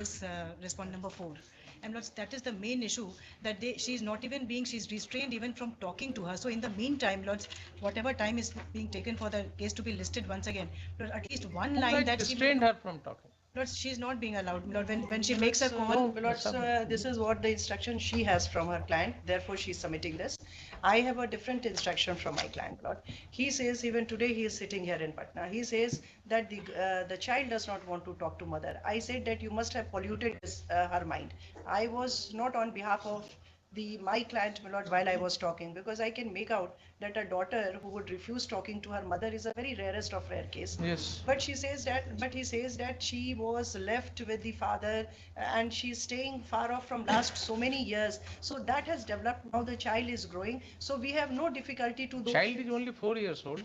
is respond number 4. And that is the main issue, that she's not even being, she's restrained even from talking to her. So in the meantime, Lords, whatever time is being taken for the case to be listed once again, Lord, at least one Who line has that she may restrained her from talking? Lord, she's not being allowed. Lord, when she makes a call. No, Lords, this is what the instruction she has from her client. Therefore, she's submitting this. I have a different instruction from my client, Lord. He says even today he is sitting here in Patna. He says that the child does not want to talk to mother. I said that you must have polluted her mind. I was not on behalf of the my client, my lord, while I was talking, because I can make out that a daughter who would refuse talking to her mother is a very rarest of rare case. Yes. But he says that she was left with the father and she's staying far off from last so many years. So that has developed. Now the child is growing. So we have no difficulty to those. Child is only 4 years old.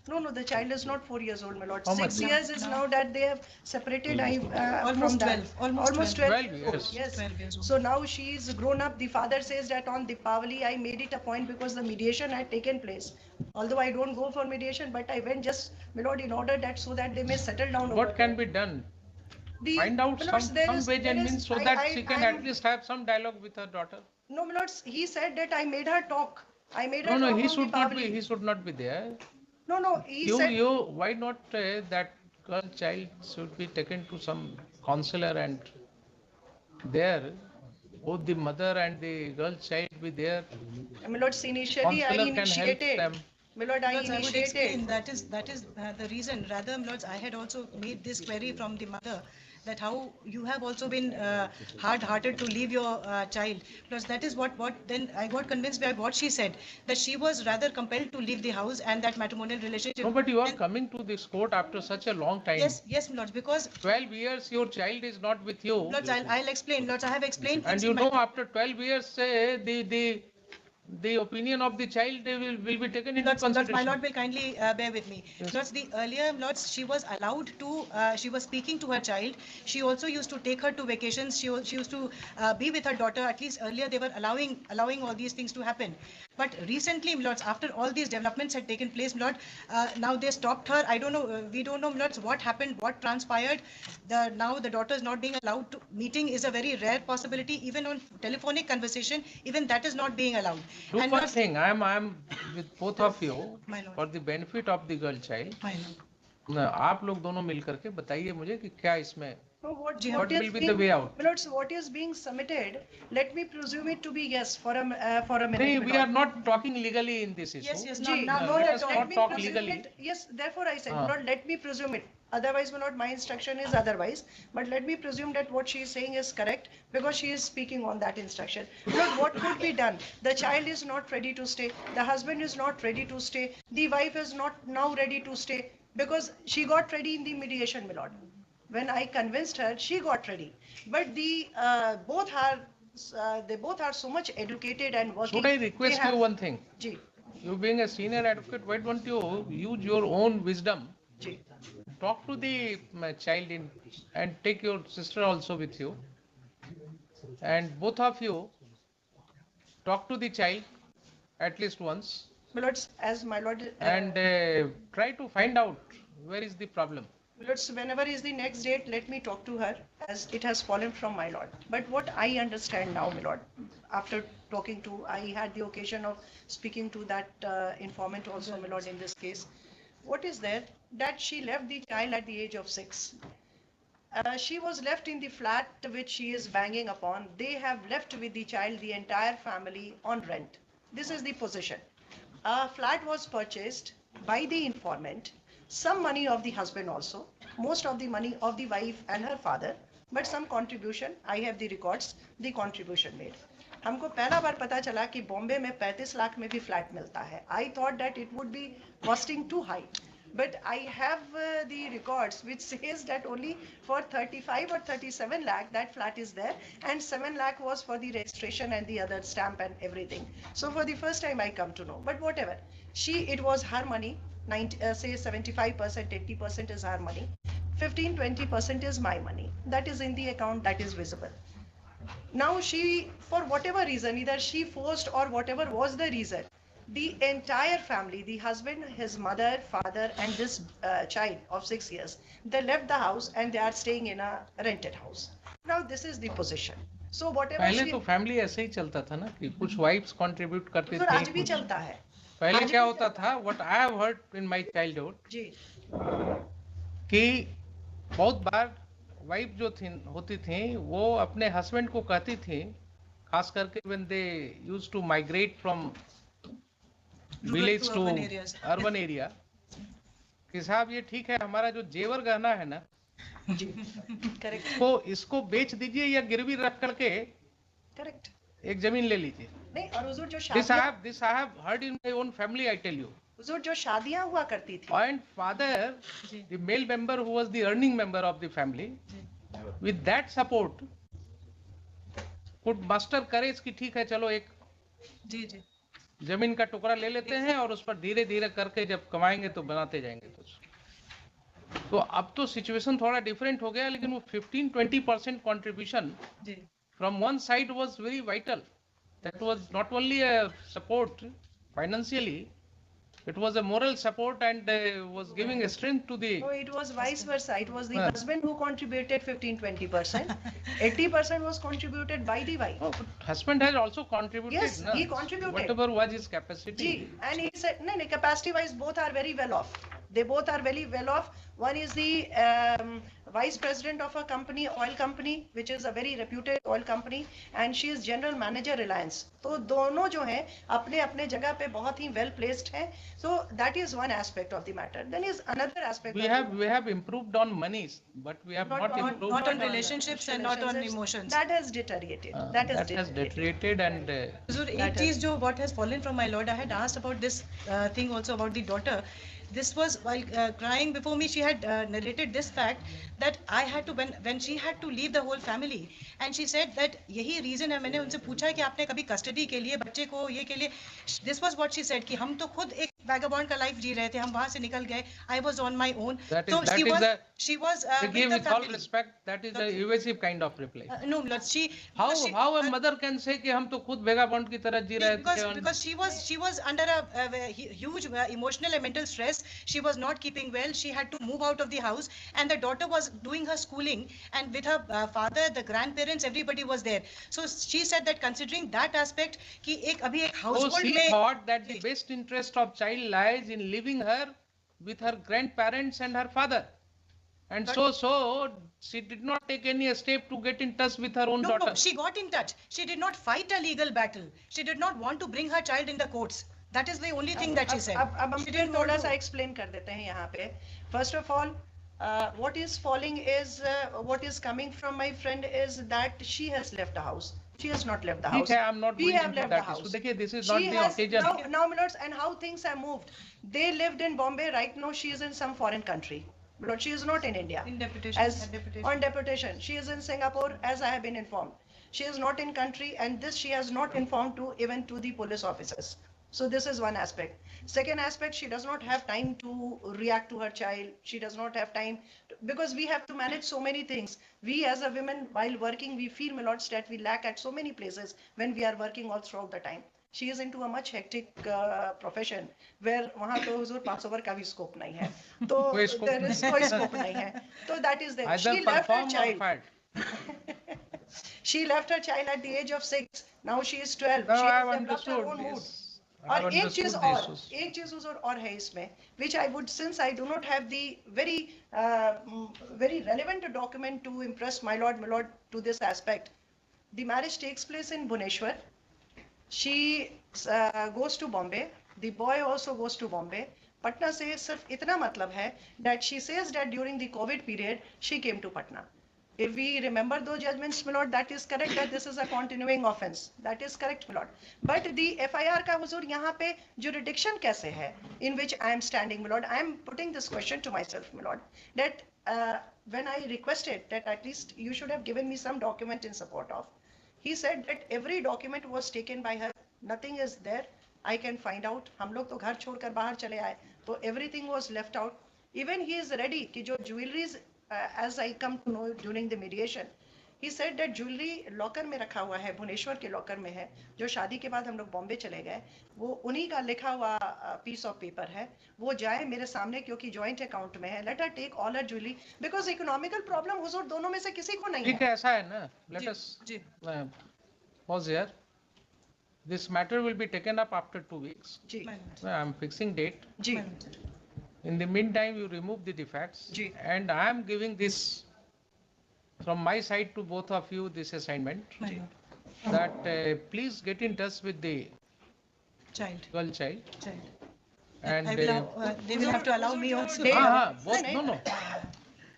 No, no, the child is not 4 years old, my lord. How Six much? years is now that they have separated. Almost From that. 12, almost 12. 12 years. Yes. 12 years old. So now she is grown up. The father says that on Deepavali I made it a point because the mediation had taken place. Although I don't go for mediation, but I went just, my lord, in order that so that they may settle down over What can there. be done? The Find out my lords, there some is ways there and is means so that she can at least have some dialogue with her daughter. no, my lords, he said that I made her talk. I made her No, no, talk he on should not be. Deepavali. He should not be there. No, no, he said. Why not that girl child should be taken to some counselor and there, both the mother and the girl child be there. My lords, initially I Counselor can help initiated. them. My lord, I Lords, I would explain, initiated. that is the reason. Rather, Lords, I had also made this query from the mother, that how you have also been hard-hearted to leave your child. Plus, that is what then I got convinced by what she said, that she was rather compelled to leave the house and that matrimonial relationship. No, but you are Then, coming to this court after such a long time. yes, yes, Lords, because 12 years your child is not with you. Lords, I'll explain. Lords, I have explained And things you in my. know after 12 years the opinion of the child will be taken into Lords, my consideration. lord will kindly bear with me. Yes. Lords, the earlier lords, she was allowed to, she was speaking to her child. She also used to take her to vacations. She used to be with her daughter. At least earlier they were allowing all these things to happen. But recently, lords, after all these developments had taken place, lord, now they stopped her. I don't know. We don't know, lords, what happened, what transpired. Now the daughter is not being allowed to. Meeting is a very rare possibility. Even on telephonic conversation, even that is not being allowed. Do And one lords, thing, I am with both of you my lord, for the benefit of the girl child. my lord. आप लोग दोनों मिल करके बताइए मुझे कि क्या इसमें No, जी हाँ. what is will be the being, way out. my lords, what is being submitted? Let me presume it to be yes for a minute. Nee, my we lord. are not talking legally in this issue. Yes, yes, Ji, not no, let at us all. let not me talk presume legally. it. Yes, therefore I said, Ah. Lord, let me presume it. Otherwise, my lord, my instruction is otherwise. But let me presume that what she is saying is correct because she is speaking on that instruction. Lord, what could be done? The child is not ready to stay. The husband is not ready to stay. The wife is not now ready to stay because she got ready in the mediation, my lord. When I convinced her, she got ready. But they both are so much educated and working. Should I They request have, you one thing? Ji, You being a senior advocate, why don't you use your own wisdom? Ji. Talk to the child and take your sister also with you. And both of you talk to the child at least once My lords, as my lord, and try to find out where is the problem. lords, whenever is the next date, let me talk to her as it has fallen from my lord. But what I understand now, my lord, after talking to, I had the occasion of speaking to that informant also, my lord, in this case. What is there? That she left the child at the age of 6. She was left in the flat which she is banging upon. They have left with the child, the entire family on rent. This is the position. A flat was purchased by the informant, some money of the husband also, most of the money of the wife and her father, but some contribution, I have the records, the contribution made. हमको पहला बार पता चला कि बॉम्बे में 35 लाख में भी flat मिलता है. I thought that it would be costing too high. But I have the records which says that only for 35 or 37 lakh that flat is there, and 7 lakh was for the registration and the other stamp and everything. So for the first time I come to know. But whatever, it was her money. 90, say 75%, 80% is her money. 15, 20% is my money. That is in the account, that is visible. Now she, for whatever reason, either she forced or whatever was the reason, the entire family, the husband, his mother, father, and this child of 6 years, they left the house and they are staying in a rented house. Now this is the position. So whatever पहले she, तो family ऐसे ही चलता था ना कि कुछ wives contribute करती हुजूर थी आज भी कुछ चलता है, पहले आज क्या भी होता चलता था what I have heard in my childhood जी कि बहुत बार वाइफ जो थी होती थी वो अपने हस्बैंड को कहती थी खास करके when they used to migrate from Rural village to to urban areas. Urban area कि साहब ये ठीक है हमारा जो जेवर गहना है ना जी करेक्ट तो इसको बेच दीजिए या गिरवी रख करके करेक्ट एक जमीन ले लीजिए नहीं, और हुजूर जो this I have heard in my own family I tell you हुजूर जो शादियां हुआ करती थी, and father ji, the male member who was the earning member of the family ji, with that support could muster courage कि ठीक है चलो एक जी, जी. जमीन का टुकड़ा ले लेते हैं और उस पर धीरे धीरे करके जब कमाएंगे तो बनाते जाएंगे तो अब तो सिचुएशन थोड़ा डिफरेंट हो गया लेकिन वो 15-20% कंट्रीब्यूशन जी. from one side was very vital that was not only a support financially it was a moral support and was giving a strength to the no, it was vice versa. It was the हाँ. husband who contributed 15-20%. 80% was contributed by the wife. Oh, but husband has also contributed. Yes, na? he contributed. Whatever was his capacity. Ji, and he said, no, capacity wise, both are very well off. They both are very well off. One is the vice president of a company, oil company, which is a very reputed oil company, and she is general manager Reliance. तो दोनों जो हैं अपने अपने जगह पे बहुत ही well placed हैं. So that is one aspect of the matter. Then is another aspect. We have improved on monies, but we have not improved Not on relationships and not on emotions. That has deteriorated. That has deteriorated and Huzur, एक चीज जो what has fallen from my lord, I had asked about this thing also about the daughter. This was while crying before me. She had narrated this fact that I had to when she had to leave the whole family, and she said that यही reason है. मैंने उनसे पूछा है कि आपने कभी custody के लिए बच्चे को ये के लिए this was what she said कि हम तो खुद एक vagabond का life जी रहे थे, हम वहाँ से निकल गए. I was on my own. So she was they with give the with all family. respect that is a evasive kind of reply. No, Lord, How a mother can say कि हम तो खुद vagabond की तरह जी रहे थे because she was under a huge emotional and mental stress. She was not keeping well. She had to move out of the house, and the daughter was doing her schooling, and with her father, the grandparents, everybody was there. So she said that considering that aspect कि एक अभी एक household she में thought that the best interest of child lies in leaving her with her grandparents and her father. And so she did not take any step to get in touch with her own daughter. No, she got in touch. She did not fight a legal battle. She did not want to bring her child in the courts. That is the only thing that she said. अब हम She फिर didn't want थोड़ा to. सा explain कर देते हैं यहाँ पे. First of all, what is falling is what is coming from my friend is that she has left the house. She has not left the house. ठीक है, I'm not We going have into left the that house. issue. देखिए, this is She not the has occasion. now, my lords, and how things have moved. They lived in Bombay. Right now, she is in some foreign country. But she is not in India. In deputation. As at deputation. on deputation, she is in Singapore, as I have been informed. She is not in country, and this she has not informed to even to the police officers. So this is one aspect. Second aspect, she does not have time to react to her child. She does not have time because we have to manage so many things. We as a women, while working, we feel, my lords, that we lack at so many places when we are working all throughout the time. She is into a much hectic profession where वहाँ तो हुजूर 500 वर्ग का भी scope नहीं है. तो there is कोई scope नहीं है. So that is there. Either She left her perform or child. fight. She left her child at the age of 6. Now she is 12. No, She I has have developed her understood own mood. this. I have और एक चीज understood और this. एक चीज हुजूर और है इसमें which I would, since I do not have the very relevant document to impress my lord to this aspect. The marriage takes place in Bhubaneswar. She goes to Bombay. The boy also goes to Bombay. Patna से सिर्फ इतना मतलब है that she says that during the COVID period she came to Patna. If we remember those judgments, my lord, that is correct, that this is a continuing offense. That is correct, my lord. But the FIR का हुजूर यहाँ पे jurisdiction कैसे है in which I am standing, my lord? I am putting this question to myself, my lord, that when I requested that at least you should have given me some document in support of. He said that every document was taken by her. Nothing is there. I can find out. हम लोग तो घर छोड़कर बाहर चले आए. तो everything was left out. Even he is ready कि जो jewelries, as I come to know during the mediation, He said that jewelry locker में रखा हुआ है, भुवनेश्वर के लॉकर में है, जो शादी के बाद हम लोग बॉम्बे चले गए, वो उन्हीं का लिखा हुआ पीस ऑफ पेपर है, वो जाए मेरे सामने क्योंकि जॉइंट अकाउंट में है, let her take all her jewellery because economical problem हुजूर दोनों में से किसी को नहीं ठीक है. है, ऐसा है ना, let ji, us ji, pause here. This matter will be taken up after 2 weeks. Ji my lord. I am fixing date. Ji My lord. In the meantime, you remove the defects. Ji. And I am giving this from my side to both of you, this assignment, My lord. that please get in touch with the Child, girl child. child. And I will, they will have to allow me also. They- both, नहीं, no,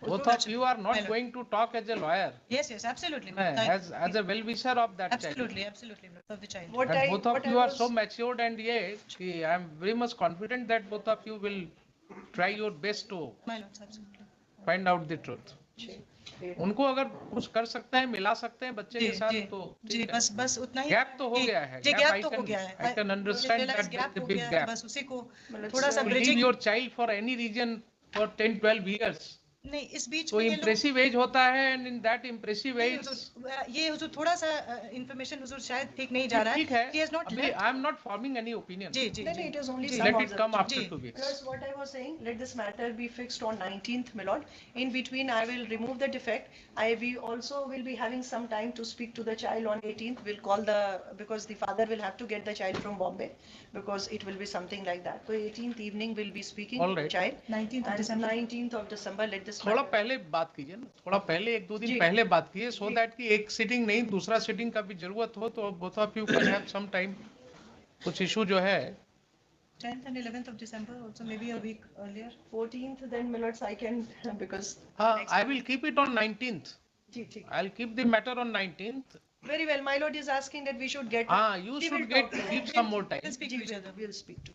both of you are My not lord. going to talk as a lawyer, Yes, yes, absolutely. my lord. as a well-wisher of that child. Absolutely, absolutely, my lord, of the child. What And I both of what I you are was- so matured, and yes, I am very much confident that both of you will try your best to My lords, absolutely. find out the truth. जी. उनको अगर कुछ कर सकते हैं, मिला सकते हैं बच्चे जी, के साथ, जी, तो जी, बस उतना ही. गैप तो हो जी, गया है. जी, Gap गैप I तो हो can- गया है. I can understand realize that gap there is a हो big गया है, gap. बस उसी को मतलब थोड़ा सा to To leave bridging. your child for any region for 10-12 years, नहीं, इस बीच तो में ये लोग impressive age होता है, and in that impressive नहीं, age, हुजूर, ये हुजूर थोड़ा सा इंफॉर्मेशन हुजूर शायद ठीक नहीं जा रहा ठीक है. है. He has not अभी left. I am not forming any opinion. जी, जी, नहीं, जी. नहीं, it is only ji, some Let it observation. come after ji. 2 weeks. Plus, what I was saying, let this matter be fixed on 19th, my lord. In between, I will remove the defect. We also will be having some time to speak to the child on 18th. We'll call because the father will have to get the child from Bombay, because it will be something like that. So 18th evening, we'll be speaking All to the right. child. 19th of And December. 19th of December, let this थोड़ा matter. पहले बात कीजिए ना, थोड़ा पहले 1-2 दिन जी. पहले बात कीजिए, so जी. that कि एक सिटिंग नहीं, दूसरा सिटिंग का भी जरूरत हो, तो both of you can have some time. कुछ इशू जो है, 10th and 11th of December, also maybe a week earlier. 14th, then, my lords, I can, because. next- I will keep it on 19th. जी, ठीक. I'll keep the matter on 19th. Very well, my lord is asking that we should get. You We should will get talk to give him. some more time. We'll speak to each other. We'll speak to.